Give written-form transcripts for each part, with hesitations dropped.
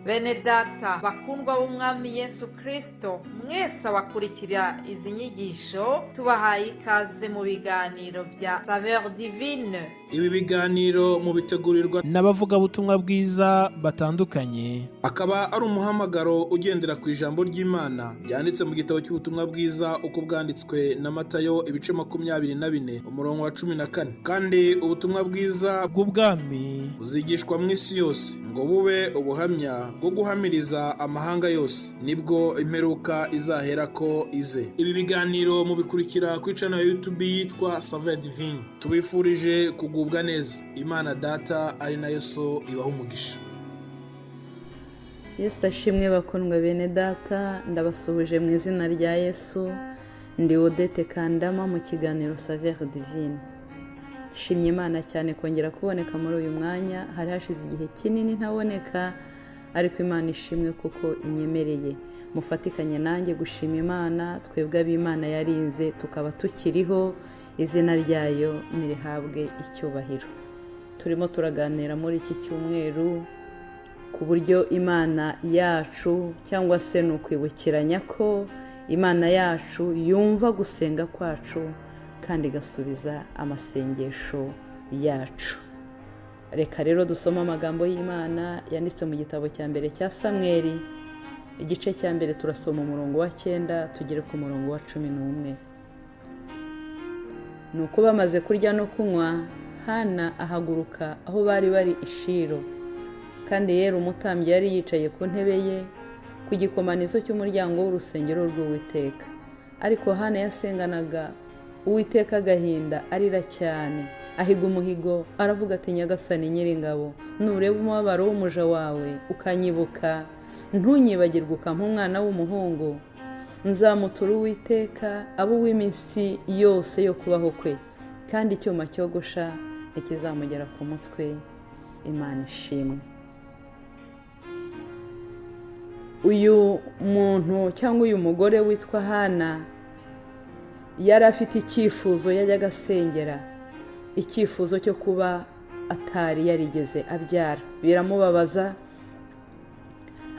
Bene data bakundwa b'umwami Yesu Kristo, mwese abakurikira izi nyigisho tubahaye ikaze mu biganiro bya Saveur Divine. Ibi biganiro mu bitegurirwa n'abavugabutumwa bwiza batandukanye, akaba ari umuhamagaro ugendera ku ijambo ry'Imana byanditse mu gitabo cy'ubutumwa bwiza uko bwanditswe na Matayo ibice 24 umurongo wa 14. Kandi ubutumwa bwiza bw'ubwami buzigishwa mu isi yose ngo bube ubuhamya bwo guhamiriza amahanga yose, nibwo imperuka izahera ko ize. Ibi biganiro mubikurikira ku channel ya YouTube yitwa Saveur Divine. Tubifurije kugubwa neza. Imana Data ari nayo so ibaha umugisha. Yesu ashimwe bakundwa bene data, ndabasuhuje mu izina rya Yesu. Ndi Odette Kandama mu kiganiro Saveur Divine. Shimye Imana cyane kongera kuboneka muri uyu mwanya, hari hashize igihe kinini ntaboneka, ariko Imana ishimwe kuko inyemereye. Mufatikanye nanjye gushima Imana, twebwe ab'Imana yarinze tukaba tukiriho, izina ryayo nirihabwe icyubahiro. Turimo turaganira muri iki cyumweru ku buryo Imana yacu, cyangwa se ni ukwibukiranya ko Imana yacu yumva gusenga kwacu kandi igasubiza amasengesho yacu. Reka rero dusoma amagambo y'Imana yanditse mu gitabo cya mbere cya Samweli, igice cya mbere turasoma umurongo wa 9 tugere ku murongo wa 11. Nuko bamaze kurya no kunywa, Hana ahaguruka aho bari i Shilo, kandi Yera umutambyi yari yicaye ku ntebe ye ku gikomanizo cy'umuryango w'urusengero rw'Uwiteka. Ariko Hana yasenganaga Uwiteka agahinda, arira cyane, ahiga umuhigo, aravuga ati: Nyagasani Nyiringabo, nureba umubabaro w'umuja wawe ukanyibuka, ntunyibagirwe ukampa umwana w'umuhungu, nzamutura Uwiteka abo w'iminsi yose yo kubaho kwe, kandi icyuma cyogosha ntikizamugera ku mutwe. Imana ishimwe. Uyu muntu cyangwa uyu mugore witwa Hana yari afite icyifuzo yajyaga asengera, icyifuzo cyo kuba atari yarigeze abyara. Biramubabaza.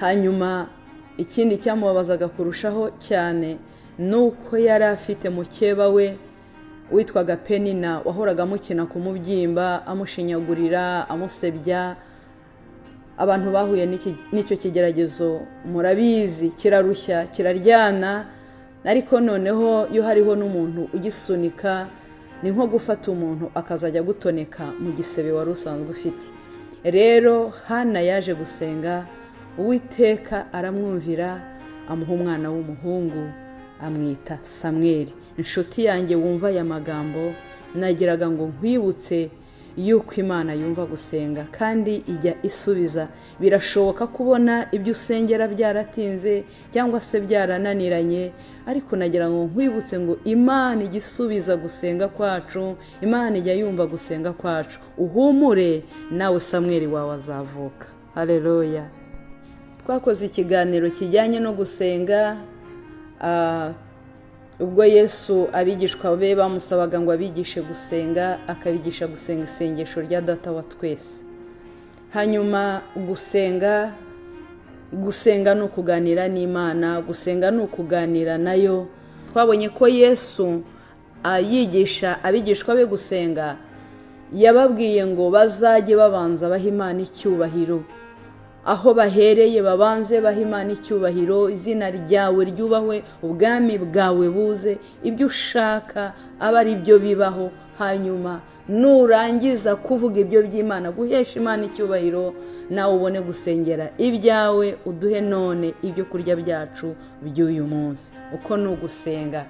Hanyuma ikindi cyamubabazaga kurushaho cyane nuko yari afite mukeba we witwaga Penina, wahoraga amukina ku mubyimba, amushinyagurira, amusebya. Abantu bahuye n'icyo kigeragezo murabizi, kirarushya, kiraryana, ariko noneho iyo hariho n'umuntu ugisunika, ni nko gufata umuntu akazajya gutoneka mu gisebe wari usanzwe ufite. Rero Hana yaje gusenga, Uwiteka aramwumvira, amuha umwana w'umuhungu, amwita Samweli. Inshuti yanjye wumva aya magambo, nagiraga ngo nkwibutse yuko Imana yumva gusenga kandi ijya isubiza. Birashoboka kubona ibyo usengera byaratinze cyangwa se byarananiranye, ariko nagira ngo nkwibutse ngo Imana igisubiza gusenga kwacu, Imana ijya yumva gusenga kwacu. Uhumure, nawe Samweli wawe azavuka. Haleluya. Twakoze ikiganiro kijyanye no gusenga, ubwo Yesu abigishwa be bamusabaga ngo abigishe gusenga, akabigisha gusenga isengesho rya Data wa twese. Hanyuma gusenga ni ukuganira n'Imana, gusenga ni ukuganira nayo. Twabonye ko Yesu yigisha abigishwa be gusenga, yababwiye ngo bazajye babanza baha Imana icyubahiro. Aho bahereye babanze baha Imana icyubahiro, izina ryawe ryubahwe, ubwami bwawe buze, ibyo ushaka aba ari byo bibaho. Hanyuma nurangiza kuvuga ibyo by'Imana, guhesha Imana icyubahiro, nawe ubone gusengera ibyawe. Uduhe none ibyo kurya byacu by'uyu munsi. Uko ni ugusenga.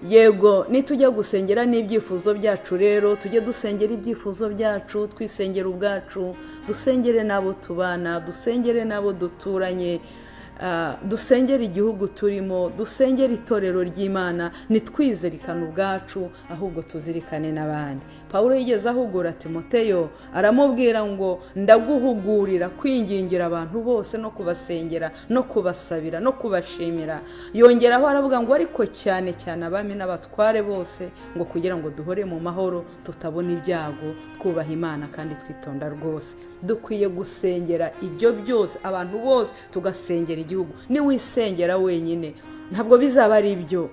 Yego, nitujya gusengera n'ibyifuzo byacu, rero tujye dusengera ibyifuzo byacu, twisengera ubwacu, dusengere n'abo tubana, dusengere n'abo duturanye, dusengera igihugu turimo, dusengera itorero ry'Imana, ntitwizirikane ubwacu ahubwo tuzirikane n'abandi. Pawulo yigeze ahugura Timoteyo aramubwira ngo ndaguhugurira kwingingira abantu bose no kubasengera no kubasabira no kubashimira. Yongeraho aravuga ngo ariko cyane cyane abami n'abatware bose ngo kugira ngo duhore mu mahoro tutabona ibyago, twubaha Imana kandi twitonda rwose. Dukwiye gusengera ibyo byose, abantu bose tugasengera igihugu. Niwisengera wenyine ntabwo bizaba ari ibyo.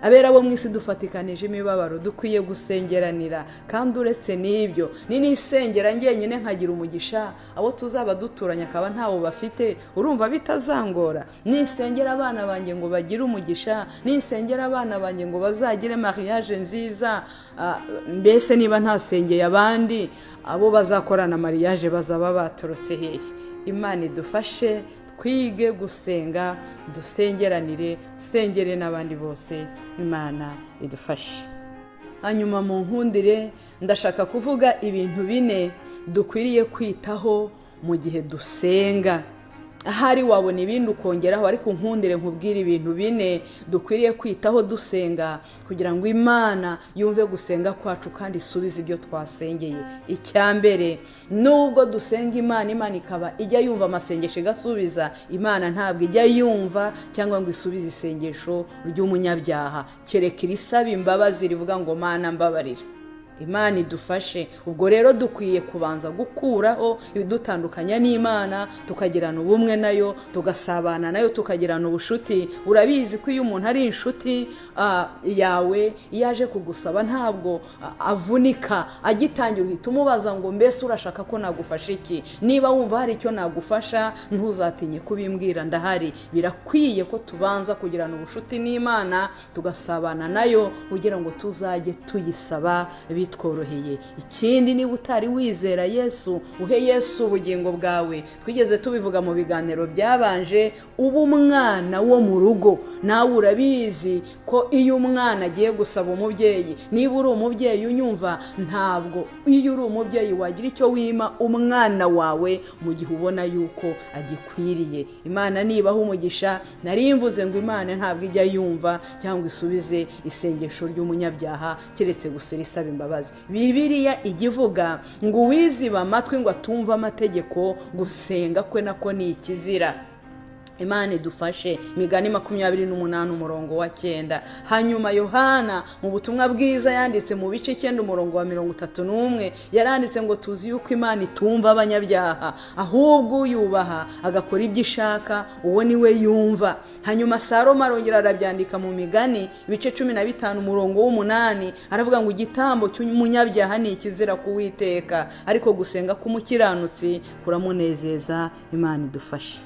Abera bo mu isi dufatikanije imibabaro, dukwiye gusengeranira. Kandi uretse n'ibyo, nisengera njyenyine nkagira umugisha, abo tuzaba duturanye akaba ntawo bafite, urumva bitazangora? Nisengera abana banjye ngo bagire umugisha, nisengera abana banjye ngo bazagire mariage nziza, mbese niba ntasengeye abandi, abo bazakorana mariage bazaba batorotse hehe? Imana idufashe twige gusenga, dusengeranire, sengere n'abandi bose. Imana idufashe. Hanyuma mu nkundire ndashaka kuvuga ibintu 4 dukwiriye kwitaho mu gihe dusenga. Ahari wabona ibindi ukongeraho, ariko nkundire nkubwire ibintu 4 dukwiriye kwitaho dusenga kugira ngo Imana yumve gusenga kwacu kandi isubize ibyo twasengeye. Icyambere, nubwo dusenga Imana ikaba ijya yumva amasengesho igasubiza, Imana ntabwo ijya yumva cyangwa ngo isubize isengesho ry'umunyabyaha, kereka irisaba imbabazi rivuga ngo Mana mbabarira. Imana idufashe. Ubwo rero dukwiye kubanza gukuraho ibidutandukanya n'Imana, tukagirana ubumwe nayo, tugasabana nayo, tukagirana ubushuti. Urabizi ko iyo umuntu ari inshuti yawe, yaje kugusaba ntabwo avunika, agitangira uhita umubaza ngo mbese urashaka ko nagufasha iki? Niba wumva hari icyo nagufasha ntuzatinye kubimbwira, ndahari. Birakwiye ko tubanza kugirana ubushuti n'Imana, tugasabana nayo kugira ngo tuzajye tuyisaba bitworoheye. Ikindi, niba utari wizera Yesu, uhe Yesu ubugingo bwawe. Twigeze tubivuga mu biganiro byabanje, uba umwana wo mu rugo. Nawe urabizi ko iyo umwana agiye gusaba umubyeyi, niba uri umubyeyi unyumva, ntabwo iyo uri umubyeyi wagira icyo wima umwana wawe mu gihe ubona yuko agikwiriye. Imana nibaho umugisha. Nari mvuze ngo Imana ntabwo ijya yumva cyangwa isubize isengesho ry'umunyabyaha keretse gusa risaba imbabazi. Bibiliya igivuga ngo uwiziba amatwi ngo atumva amategeko, gusenga kwe nako ni ikizira. Imana idufashe. Migani 28:9. Hanyuma Yohana mu butumwa bwiza yanditse mu bice 9:31 yaranditse ngo tuzi yuko Imana itumva abanyabyaha, ahubwo uyubaha agakora ibyo ishaka, uwo ni we yumva. Hanyuma Salomo arongera arabyandika mu Migani ibice 15:8 aravuga ngo igitambo cy'umunyabyaha ni ikizira kuwiteka, ariko gusenga k'umukiranutsi kuramunezeza. Imana idufashe.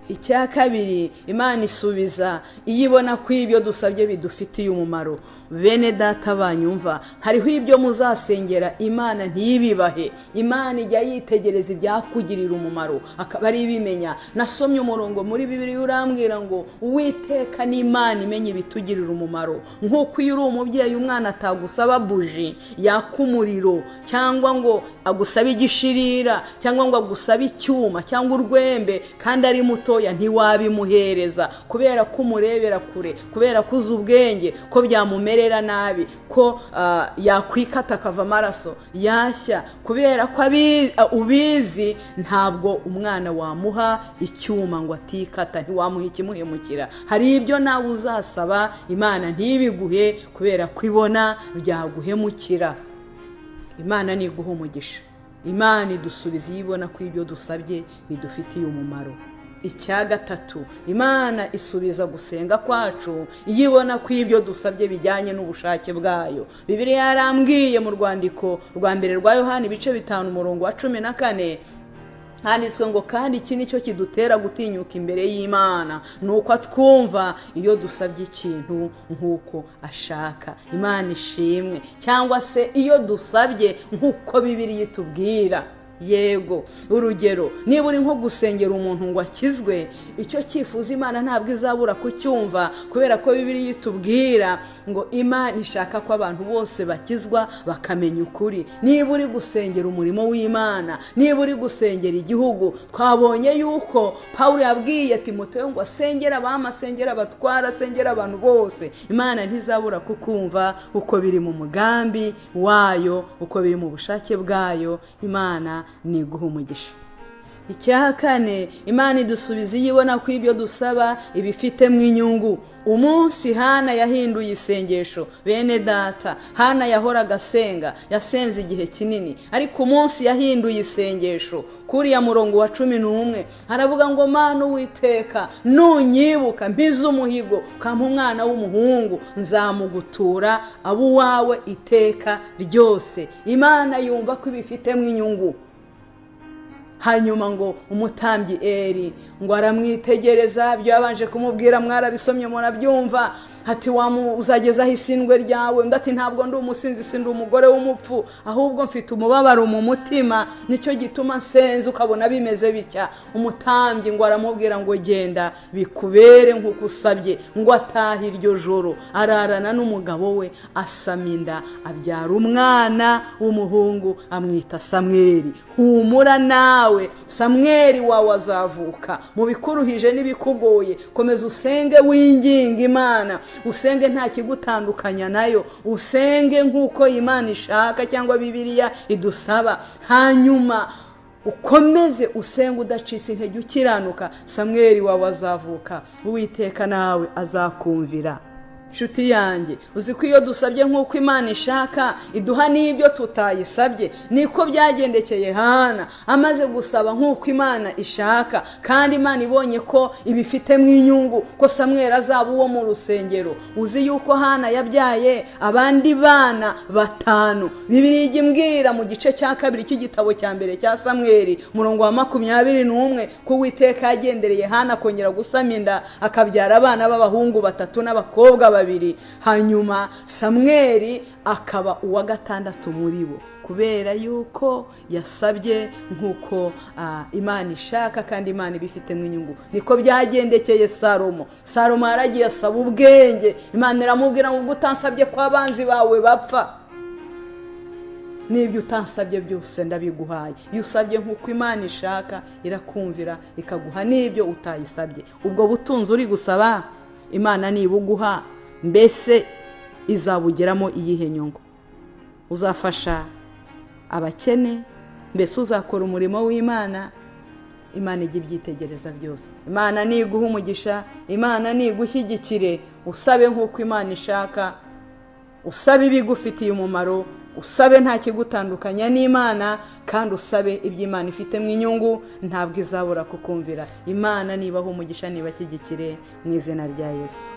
Icya kabiri, Imana isubiza iyo ibona ko ibyo dusabye bidufitiye umumaro. Bene data banyumva, hariho ibyo muzasengera Imana ntibibahe. Imana ijya yitegereza ibyakugirira umumaro, akaba ari ibimenya. Nasomye umurongo muri Bibiliya urambwira ngo Uwiteka ni Imana imenya ibitugirira umumaro. Nk'uko iyo uri umubyeyi umwana atagusaba buji yaka umuriro, cyangwa ngo agusabe igishirira, cyangwa ngo agusabe icyuma cyangwa urwembe, kandi ari mutoya ntiwabimuhereza, kubera ko umurebera kure, kubera ko uzi ubwenge ko byamumere nabi, ko yakwikata akava amaraso yashya, kubera ko ubizi. Ntabwo umwana wamuha icyuma ngo atikata, ntiwamuha ikimuhemukira. Hari ibyo nawe uzasaba Imana ntibiguhe kubera ko ibona byaguhemukira. Imana niguha umugisha. Imana idusubiza iyo ibona ko ibyo dusabye bidufitiye umumaro. Icya gatatu, Imana isubiza gusenga kwacu iyo ibona ko ibyo dusabye bijyanye n'ubushake bwayo. Bibiliya yarambwiye mu rwandiko rwa mbere rwa Yohana ibice 5:14 handitswe ngo kandi iki nicyo kidutera gutinyuka imbere y'Imana, nuko twumva iyo dusabye ikintu nk'uko ashaka. Imana ishimwe. Cyangwa se iyo dusabye nk'uko Bibiliya itubwira. yego. Urugero, niba uri nko gusengera umuntu ngo akizwe, icyo cyifuza Imana ntabwo izabura kucyumva, kubera ko Bibiliya itubwira ngo Imana ishaka ko abantu bose bakizwa bakamenya ukuri. Niba uri gusengera umurimo w'Imana, niba uri gusengera igihugu, twabonye yuko Pawulo yabwiye Timoteyo ngo asengera abami, asengera abatwara, asengera abantu bose. Imana ntizabura kukumva uko biri mu mugambi wayo, uko biri mu bushake bwayo. Imana niguha umugisha. Icya kane, Imana idusubiza iyo ibona ko ibyo dusaba ibifitemo inyungu. Umunsi Hana yahinduye isengesho, bene data, Hana yahoraga asenga, yasenze igihe kinini, ariko umunsi yahinduye isengesho, kuriya murongo wa 11 haravuga ngo Mana Uwiteka, nunyibuka mpize umuhigo kampa umwana w'umuhungu, nzamugutura abo wawe iteka ryose. Imana yumva ko ibifitemo inyungu. Hanyuma ngo umutambyi Eli ngo aramwitegereza, byo yabanje kumubwira mwarabisomye murabyumva, ati uzagezaho isindwe ryawe? Undi ati ntabwo ndi umusinzi, sindi umugore w'umupfu, ahubwo mfite umubabaro mu mutima, nicyo gituma nsenze ukabona bimeze bitya. Umutambyi ngo aramubwira ngo genda bikubere nk'uko usabye. Ngo ataha iryo joro ararana n'umugabo we, asama inda, abyara umwana w'umuhungu, amwita Samweli. Humura nawe, Samweli wawe azavuka. Mu bikuruhije n'ibikugoye, komeza usenge winginga Imana, usenge nta kigutandukanya nayo, usenge nk'uko Imana ishaka cyangwa Bibiliya idusaba. Hanyuma ukomeze usenge udacitse intege, ukiranuka. Samweli wawe azavuka, Uwiteka nawe azakumvira. Nshuti yanjye, uzi ko iyo dusabye nk'uko Imana ishaka iduha n'ibyo tutayisabye. Niko byagendekeye Hana, amaze gusaba nk'uko Imana ishaka, kandi Imana ibonye ko ibifitemo inyungu, ko Samweli azaba uwo mu rusengero. Uzi yuko Hana yabyaye abandi bana 5. Bibiliya ijya imbwira mu gice cya 2 cy'igitabo cya mbere cya Samweli, murongo wa 21, ko Uwiteka yagendereye Hana kongera gusama inda, akabyara abana b'abahungu 3 n'abakobwa 2. Hanyuma Samweli akaba uwa 6 muri bo, kubera yuko yasabye nk'uko Imana ishaka, kandi Imana ibifitemo inyungu. Niko byagendekeye Salomo. Salomo yaragiye asaba ubwenge, Imana iramubwira ngo utansabye ko abanzi bawe bapfa. N'ibyo utansabye byose ndabiguhaye. Iyo usabye nk'uko Imana ishaka irakumvira, ikaguha n'ibyo utayisabye. Ubwo butunzi uri gusaba Imana nibuguha, mbese izabugeramo iyihe nyungu? Uzafasha abakene? Mbese uzakora umurimo w'Imana? Imana ijya ibyitegereza byose. Imana niguha umugisha, Imana nigushyigikire. Usabe nk'uko Imana ishaka, usabe ibigufitiye umumaro, usabe nta kigutandukanya n'Imana, kandi usabe iby'Imana ifitemo inyungu, ntabwo izabura kukumvira. Imana nibaha umugisha, nibashyigikire mu izina rya Yesu.